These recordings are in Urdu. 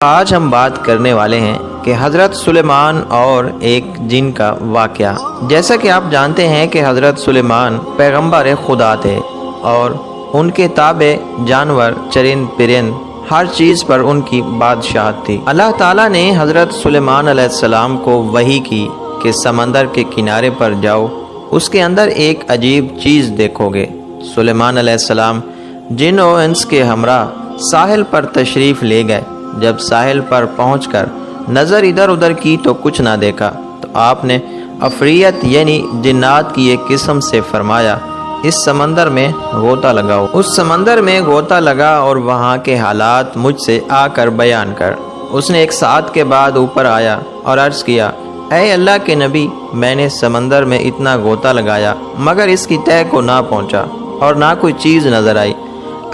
آج ہم بات کرنے والے ہیں کہ حضرت سلیمان اور ایک جن کا واقعہ۔ جیسا کہ آپ جانتے ہیں کہ حضرت سلیمان پیغمبر خدا تھے اور ان کے تابع جانور، چرند پرند، ہر چیز پر ان کی بادشاہت تھی۔ اللہ تعالیٰ نے حضرت سلیمان علیہ السلام کو وحی کی کہ سمندر کے کنارے پر جاؤ، اس کے اندر ایک عجیب چیز دیکھو گے۔ سلیمان علیہ السلام جن و انس کے ہمراہ ساحل پر تشریف لے گئے۔ جب ساحل پر پہنچ کر نظر ادھر ادھر کی تو کچھ نہ دیکھا، تو آپ نے عفریت یعنی جنات کی ایک قسم سے فرمایا، اس سمندر میں غوطہ لگاؤ۔ اس سمندر میں غوطہ لگا اور وہاں کے حالات مجھ سے آ کر بیان کر۔ اس نے ایک ساتھ کے بعد اوپر آیا اور عرض کیا، اے اللہ کے نبی، میں نے سمندر میں اتنا غوطہ لگایا مگر اس کی تہہ کو نہ پہنچا اور نہ کوئی چیز نظر آئی۔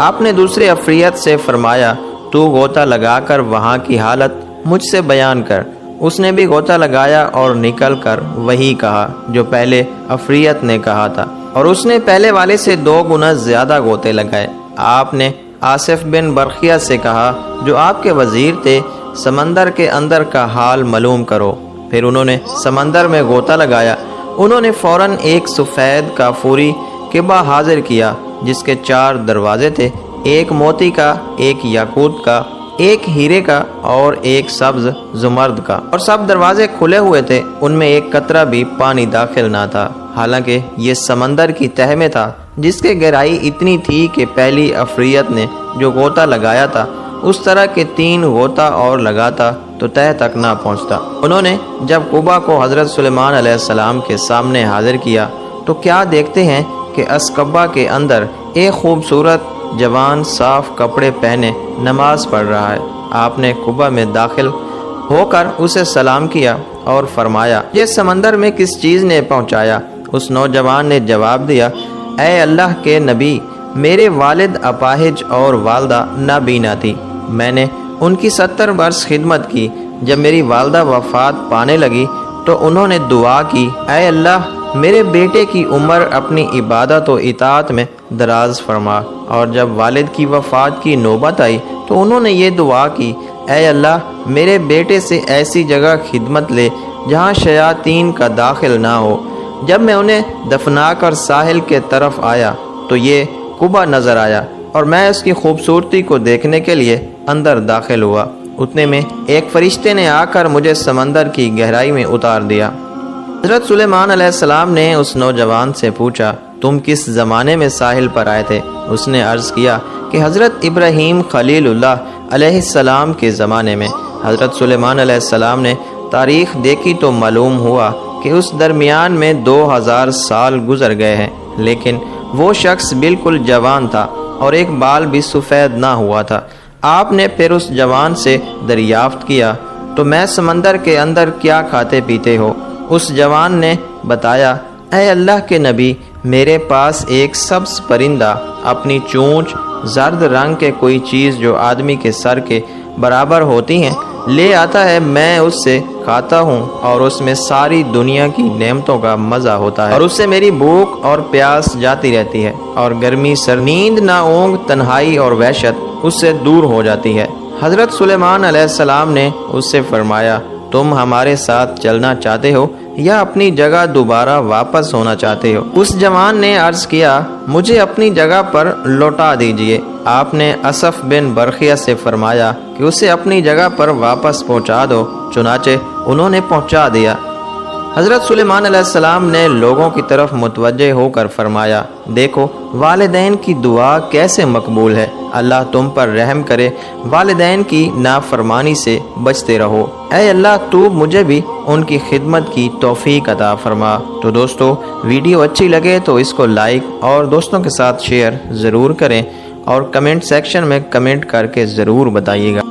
آپ نے دوسرے عفریت سے فرمایا، تو غوطہ لگا کر وہاں کی حالت مجھ سے بیان کر۔ اس نے بھی غوطہ لگایا اور نکل کر وہی کہا جو پہلے عفریت نے کہا تھا، اور اس نے پہلے والے سے 2 گنا زیادہ غوطے لگائے۔ آپ نے آصف بن برخیہ سے کہا جو آپ کے وزیر تھے، سمندر کے اندر کا حال معلوم کرو۔ پھر انہوں نے سمندر میں غوطہ لگایا۔ انہوں نے فوراً ایک سفید کافوری قبہ حاضر کیا جس کے 4 دروازے تھے، ایک موتی کا، ایک یاقوت کا، ایک ہیرے کا اور ایک سبز زمرد کا، اور سب دروازے کھلے ہوئے تھے، ان میں ایک قطرہ بھی پانی داخل نہ تھا، حالانکہ یہ سمندر کی تہہ میں تھا جس کی گہرائی اتنی تھی کہ پہلی عفریت نے جو غوطہ لگایا تھا اس طرح کے 3 غوطہ اور لگاتا تو تہہ تک نہ پہنچتا۔ انہوں نے جب قبہ کو حضرت سلیمان علیہ السلام کے سامنے حاضر کیا تو کیا دیکھتے ہیں کہ اس قبہ کے اندر ایک خوبصورت جوان صاف کپڑے پہنے نماز پڑھ رہا ہے۔ آپ نے قبہ میں داخل ہو کر اسے سلام کیا اور فرمایا، یہ سمندر میں کس چیز نے پہنچایا؟ اس نوجوان نے جواب دیا، اے اللہ کے نبی، میرے والد اپاہج اور والدہ نابینا تھی، میں نے ان کی 70 برس خدمت کی۔ جب میری والدہ وفات پانے لگی تو انہوں نے دعا کی، اے اللہ میرے بیٹے کی عمر اپنی عبادت و اطاعت میں دراز فرما۔ اور جب والد کی وفات کی نوبت آئی تو انہوں نے یہ دعا کی، اے اللہ میرے بیٹے سے ایسی جگہ خدمت لے جہاں شیاطین کا داخل نہ ہو۔ جب میں انہیں دفنا کر ساحل کے طرف آیا تو یہ قبہ نظر آیا اور میں اس کی خوبصورتی کو دیکھنے کے لیے اندر داخل ہوا۔ اتنے میں ایک فرشتے نے آ کر مجھے سمندر کی گہرائی میں اتار دیا۔ حضرت سلیمان علیہ السلام نے اس نوجوان سے پوچھا، تم کس زمانے میں ساحل پر آئے تھے؟ اس نے عرض کیا کہ حضرت ابراہیم خلیل اللہ علیہ السلام کے زمانے میں۔ حضرت سلیمان علیہ السلام نے تاریخ دیکھی تو معلوم ہوا کہ اس درمیان میں 2000 سال گزر گئے ہیں، لیکن وہ شخص بالکل جوان تھا اور ایک بال بھی سفید نہ ہوا تھا۔ آپ نے پھر اس جوان سے دریافت کیا، تو میں سمندر کے اندر کیا کھاتے پیتے ہو؟ اس جوان نے بتایا، اے اللہ کے نبی، میرے پاس ایک سبز پرندہ اپنی چونچ زرد رنگ کے کوئی چیز جو آدمی کے سر کے برابر ہوتی ہیں لے آتا ہے، میں اس سے کھاتا ہوں اور اس میں ساری دنیا کی نعمتوں کا مزہ ہوتا ہے، اور اس سے میری بھوک اور پیاس جاتی رہتی ہے، اور گرمی سر، نیند نہ اونگ، تنہائی اور وحشت اس سے دور ہو جاتی ہے۔ حضرت سلیمان علیہ السلام نے اس سے فرمایا، تم ہمارے ساتھ چلنا چاہتے ہو یا اپنی جگہ دوبارہ واپس ہونا چاہتے ہو؟ اس جوان نے عرض کیا، مجھے اپنی جگہ پر لوٹا دیجئے۔ آپ نے آصف بن برخیہ سے فرمایا کہ اسے اپنی جگہ پر واپس پہنچا دو، چنانچہ انہوں نے پہنچا دیا۔ حضرت سلیمان علیہ السلام نے لوگوں کی طرف متوجہ ہو کر فرمایا، دیکھو والدین کی دعا کیسے مقبول ہے، اللہ تم پر رحم کرے، والدین کی نافرمانی سے بچتے رہو، اے اللہ تو مجھے بھی ان کی خدمت کی توفیق عطا فرما۔ تو دوستو، ویڈیو اچھی لگے تو اس کو لائک اور دوستوں کے ساتھ شیئر ضرور کریں، اور کمنٹ سیکشن میں کمنٹ کر کے ضرور بتائیے گا۔